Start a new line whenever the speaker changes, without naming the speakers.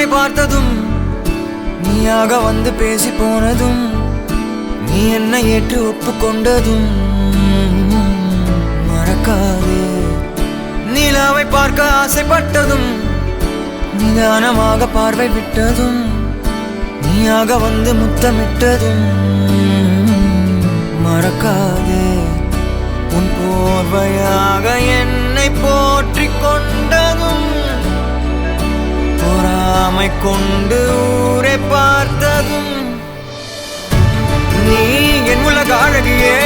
உன்னை பார்த்ததும் நீயாக வந்து பேசி போனதும் நீ என்னை ஏற்று ஒப்புக்கொண்டதும் மறக்காதே. நிலாவை பார்க்க ஆசைப்பட்டதும் நிதானமாக பார்வை விட்டதும் நீயாக வந்து முத்தமிட்டதும் மறக்காதே. உன் போர்வையாக என்னை போற்றிக் கொண்டதும் பொறாமை கொண்டு ஊரை பார்த்ததும் நீ என் உலக அழகியே.